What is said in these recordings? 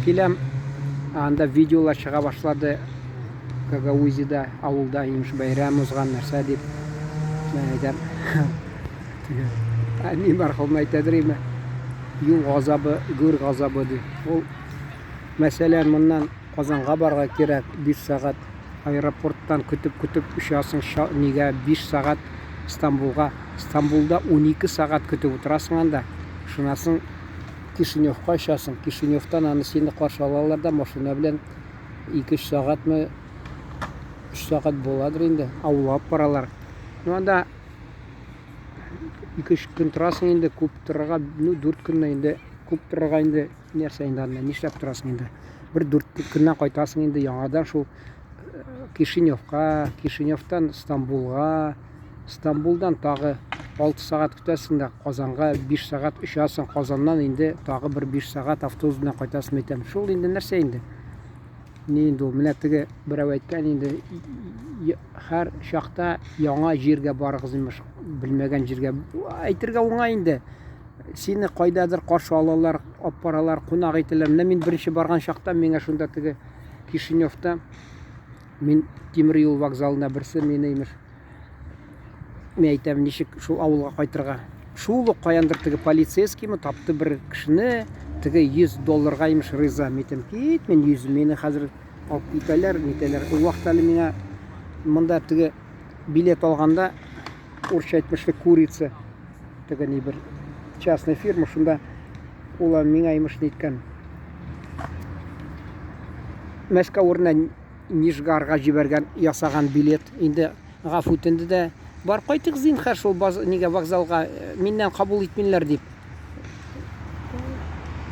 Килем анда видеолар чыга башлады. Гагаузида авылда имеш байрам узган нәрсә дип. Мен әйтәм. Әни мәрхүм әйтәдриме? Юл газабы, гөр газабы ди. Ул мәсәлән моннан Казанга барга кирәк 5 сагать. Аэропорттан көтүп очасың нигә 5 сагать Стамбулга. Стамбулда 12 сагать көтүп утырасың анда. Шунасың Кишиневка очасың. Кишиневтан аны сине каршы алалар да машина белән 2 сагатьме 3 сагать буладыр инде. Аулап баралар. Анда 2-3 көн торасың инде, күп торырга, 4 көннән инде күп торырга инде нәрсә инде анда нишләп торасың инде. Бер 4 көннән кайтасың инде яңадан шул Кишиневка, Кишиневтан Стамбулга, Стамбулдан тагы 6 сагать көтәсең дә Казанга 5 сагать очасың. Казаннан инде тагы бер 5 сагать автобус белән кайтасың әйтәм. Шул инде нәрсә инде. Ни инде ул менә теге берәү әйткән инде һәр шакта яңа җиргә барыгыз имеш, белмәгән җиргә. Әйтергә уңай инде. Сине кайдадыр каршы алалар, алып баралар, кунак ителәр. Менә мин беренче барган шакта миңа шунда теге Кишиневта мин тимер юл вокзалына берсе мине имеш. Мен әйтәм, ничек шул авылга кайтырга. Шул ук каяндыр теге полицейскийме тапты бер кешене, теге $100 имеш риза. Мен әйтәм, кит, мен 100 мине хәзер алып китәләр, нитәләр. Ул вакытта миңа монда теге билет алганда урысча әйтмешли курица. Теге ни бер частная фирма, шунда ул миңа имеш ниткән. Мәскәү урынына Нижгарга җибәргән ясаган билет инде гафу итенде дә бар кайтык зинһар шул нигә вокзалга миннән кабул итмиләр дип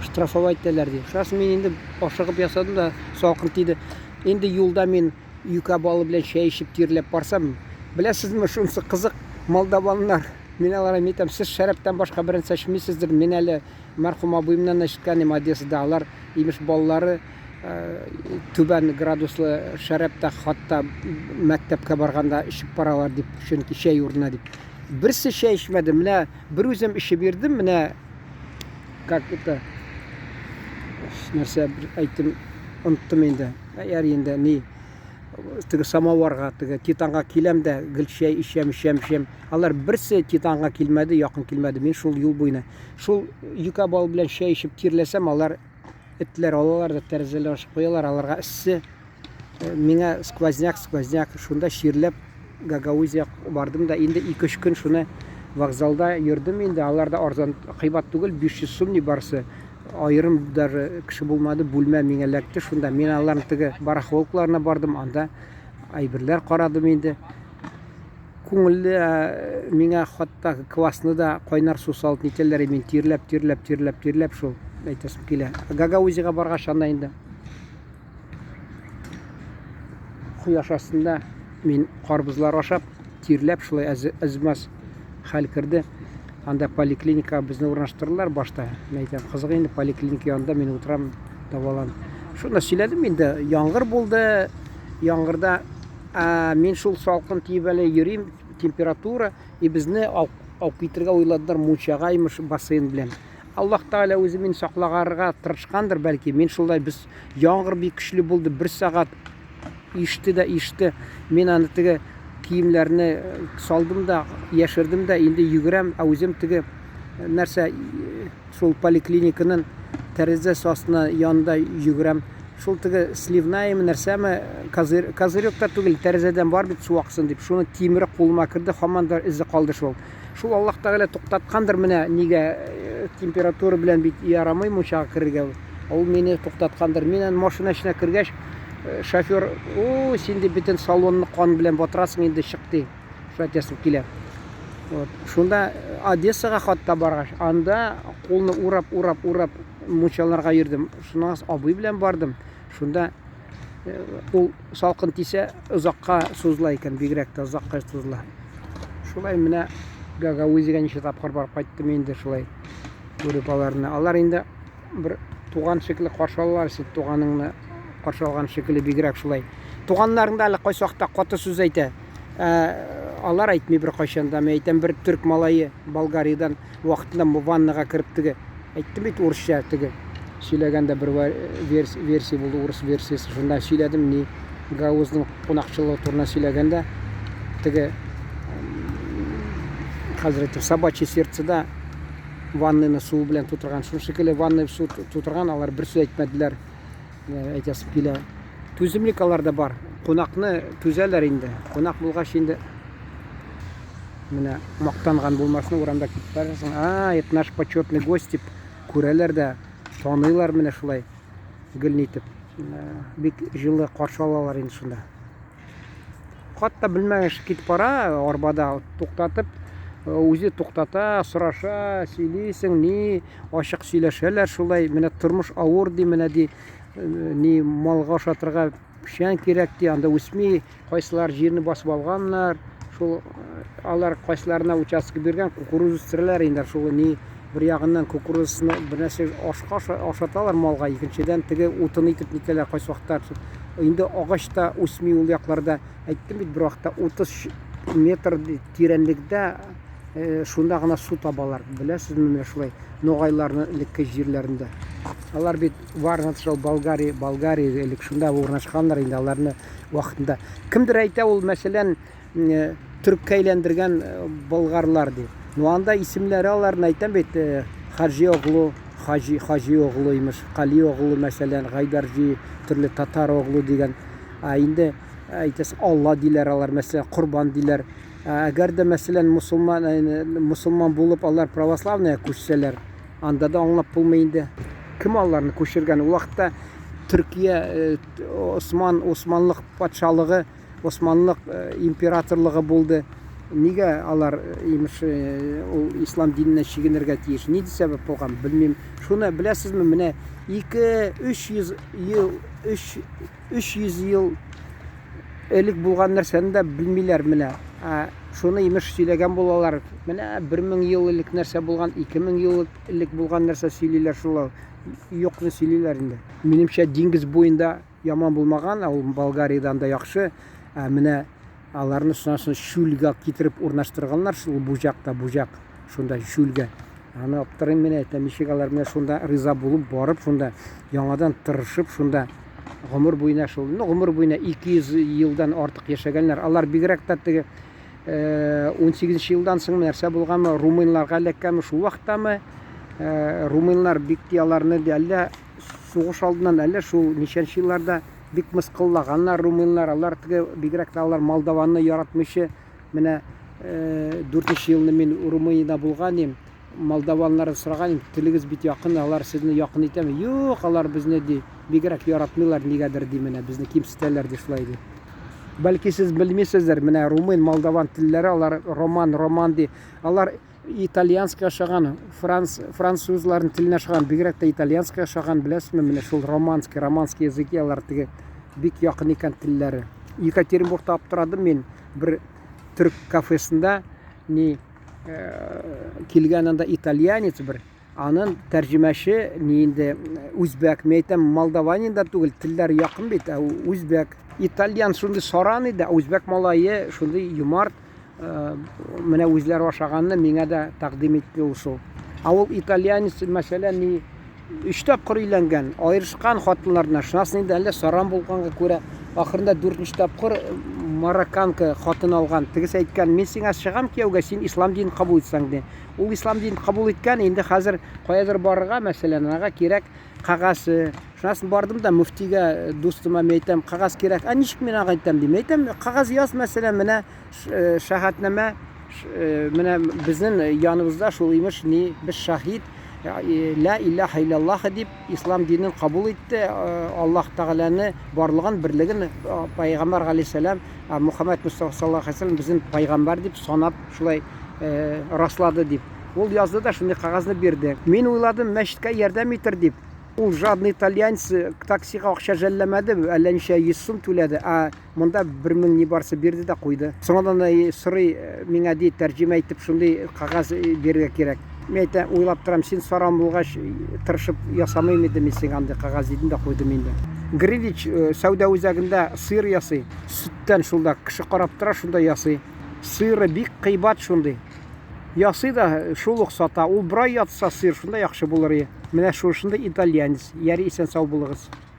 штрафовать итәләр дип. Шусын мин инде ашыгып ясадым да салкын тиде. Инде юлда мин юка балы белән чәй ичеп тирләп барсам, беләсезме, шунысы кызык молдаваннар. Мин аларга әйтәм, сез шәрәптән башка бернәрсә эчмисездер. Мин әле мәрхүм абыйымнан ишеткәнем Одессада, алар имеш баллары түбән градуслы шәрәптә хатта мәктәпкә барганда ичеп баралар дип, чөнки чәй урынына дип. Берсе чәй ичмәде, менә бер үзем ичеп бирдем, менә как это нәрсә әйтем, оныттым инде. Әгәр инде ни теге самоварга, теге Титанга киләм дә гел чәй ичәм. Алар берсе Титанга килмәде, якын килмәде. Мин шул юл буена шул юка бал белән чәй ичеп тирләсәм, алар этләр алалар да тәрәзәләр ачып куялар, аларга иссе. Миңа сквозняк, шунда ширләп Гагаузия бардым да инде 2-3 көн шуны вокзалда йөрдем инде. Алар да арзан, кыйбат түгел, 500 сум ни барсы. Айрым даже кеше булмады, бүлмә миңа ләкте. Шунда мин аларның теге барахолкаларына бардым, анда әйберләр карадым инде. Күңелле миңа хатта квасны да кайнар су салып нителәр, мин тирләп шул әйтәсем килә. Гагаузига баргач анда инде кояш астында мин карбызлар ашап, тирләп шулай әзмәс хәл керде. Анда поликлиника безне урнаштырдылар башта. Мен әйтәм, кызык инде поликлиника янында мин утырам, давалан. Шуны сөйләдем инде, яңгыр булды. Яңгырда мин шул салкын тиеп әле йөрим, температура, и безне алып китергә уйладылар мунчага имеш бассейн белән. Аллаһ Тәгалә үзе мин саклагарга тырышкандыр бәлки. Мин шулай без яңгыр бик көчле булды, 1 сагать иште. Мин аны теге киемнәрне салдым да, яшердем дә, инде йөгерәм, үзем теге нәрсә шул поликлиниканың тәрәзәсе астына янында йөгерәм. Шул теге сливная нәрсәме, козырёкта түгел, тәрәзәдән бар бит су аксын дип, шуны тимере кулыма керде, һаман да изе калды шул. Шул Аллаһ Тәгалә туктаткандыр менә, нигә температура белән бит ярамый мунчага кергә. Ул мине туктаткандыр. Мин машина эченә кергәч, шофер, син дип битен салонны кан белән батырасың инде чыкты. Шәтәсем килә. Вот. Шунда Одессага хатта баргач, анда кулны урап мунчаларга йөрдем. Шуннан абый белән бардым. Шунда ул салкын тисә озакка сузыла икән, бигрәк тә озакка сузыла. Шулай менә Гагаузига ничә тапкыр барып кайттым инде шулай. Күреп аларны. Алар инде бер туган шикелле каршы алалар, син туганыңны каршы алган шикелле бигрәк шулай. Туганнарың да әле кайсы вакытта каты сүз әйтә. Алар әйтми бер кайчанда, мен әйтәм, бер төрк малае Болгариядән вакытында ваннага кереп теге әйтте бит урысча теге сөйләгәндә бер версия булды, урыс версиясы. Шунда сөйләдем, ни Гаузның кунакчылыгы турында сөйләгәндә, теге хәзрәте собачье сердцеда ванныйны су белән тутырган. Шул шикелле ванны су тутырган, алар бер сүз әйтмәделәр. Әйтәсем килә. Түземлек аларда бар. Кунакны түзәләр инде. Кунак булгач инде менә мактанган булмасын, урамда китеп барасың. Это наш почетный гость дип күрәләр дә, таныйлар менә шулай гел итеп. Бик җылы каршы алалар инде шунда. Хатта белмәгәч китеп бара, арбада туктатып, үзе туктата, сораша, сөйлисең, ни ачык сөйләшәләр шулай. Менә тормыш авыр ди, менә ди, ни малга ашатырга печән кирәк ди, анда үсми, кайсылар җирне басып алганнар. Шул алар кайсыларына участок биргән, кукуруз үстерәләр инде. Шул ни бер ягыннан кукурузны бер нәрсә ашаталар малга, икенчедән теге утын итеп нитәләр кайсы вакытта. Инде агач та үсми ул якларда. Әйттем бит, бер вакытта 30 метр тирәнлектә шунда гына су табалар. Беләсезме, менә шулай ногайларның элекке җирләрендә. Алар бит Варнашал, Болгария элек шунда урнашканнар инде аларны вакытында. Кемдер әйтә, ул мәсәлән төрккә әйләндергән болгарлар ди. Ну анда исемләре аларны әйтәм бит, Хаҗи оглу, Хаҗи оглу имеш, Кали оглу мәсәлән, Гайдарҗи, төрле татар оглу дигән. Инде әйтәс Алла диләр алар, мәсәлән Курбан диләр. Әгәр дә мәсәлән мусулман булып алар православная күчсәләр, анда да аңлап булмый инде. Кем аларны күчергән? Ул вакытта Төркия Османлык патшалыгы, Османлык императорлыгы булды. Нигә алар имеш ул ислам диненә чигенергә тиеш? Ни сәбәп булган? Белмим. Шуны беләсезме, менә 200-300 ел элек булган нәрсәне дә белмиләр менә. Шуны имеш сөйләгән булалар. Менә 1000 ел элек нәрсә булган, 2000 ел элек булган нәрсә сөйлиләр шулай. Юкны сөйлиләр инде. Минемчә диңгез буенда яман булмаган, ул Болгариядән да яхшы. Менә аларны шунасын шүлгә китереп урнаштырганнар, шул буҗакта, шунда шүлгә. Аны аптырым менә, ничек алар менә шунда риза булып барып, шунда яңадан тырышып, шунда гомер буена шул, гомер буена 200 елдан артык яшәгәннәр. Алар бигрәк тә теге 18 елдан соң нәрсә булганмы, румыннарга эләккәнме, шул вакыттамы румыннар бик аларны әллә сугыш алдыннан, әллә шул ничәнче елларда бик мыскыллаганнар румыннар. Алар теге бигрәк тә алар Молдованы яратмыйчы. Менә 4нче елны мин Румыниядә булган идем. Молдованнар сораган, телегез бит якын, алар сезне якын итәме? Юк, алар безне ди бигрәк яратмыйлар, нигәдер ди, менә безне кимсетәләр ди, шулай ди. Бәлки сез белмисездер, менә румын, молдован телләре, алар роман ди. Алар итальянская шаган, французларның теленә шаган, бигрәк тә итальянская шаган, беләсезме, менә шул романский языки алар теге бик якын икән телләре. Екатеринбургта аптырадым мин бер төрк кафесында, ни килгән анда итальянец бер, аның тәрҗемәче ни инде үзбәк, мәйтәм Молдованиядә түгел, телләр якын бит, үзбәк. Итальян шундый саран иде, үзбәк малае шундый юмарт, менә үзләре ашаганны миңа да тәкъдим итте ул шул. Ул итальянец мәсәлән ни 3 тапкыр өйләнгән, аерышкан хатыннарына, шунасын инде әллә саран булганга күрә, ахырында 4нче тапкыр марокканка хатын алган. Тегесе әйткән, мин сиңа чыгам кияүгә, син ислам динен кабул итсәң ди. Ул ислам динен кабул иткән, инде хәзер каядыр барырга, мәсәлән, аңа кирәк кагаз. Шунасын бардым да мөфтигә, дустыма әйтәм, кагаз кирәк. Ничек мин аңа әйтәм ди. Әйтәм, кагаз яз, мәсәлән, менә шәһәтнамә, менә безнең яныбызда шул имеш ни, без шаһид, ла илаха илляллах дип ислам динен кабул итте. Аллаһ Тәгаләне барлыгын, берлеген, Пайгамбар галейһиссәлам, Мөхәммәд Мустафа саллаллаһу алейһи ва саллям безнең пайгамбар дип санап шулай раслады дип. Ул язды да шундый кагазны бирде. Мин уйладым, мәчеткә ярдәм итер дип. Ул жадный итальянец таксига акча жәлләмәде, әллә ничә 100 сум түләде. Монда 1000 ни барсы бирде дә куйды. Соңдан сорый, миңа ди тәрҗемә итеп шундый кагаз бирергә кирәк. Мен әйтәм, уйлап торам, син саран булгач тырышып ясамыйм идем, мин сиңа андый кагаз дидем дә куйдым инде. Грилич сәүдә үзәгендә сыйыр ясый. Сөттән шулда кеше карап тора, шунда ясый. Сыйры бик кыйбат шундый. Ясый да шул ук сата. Ул бер ай ятса сыер шунда яхшы булыр иде. Менә шушында итальянец. Яри исән сау булыгыз.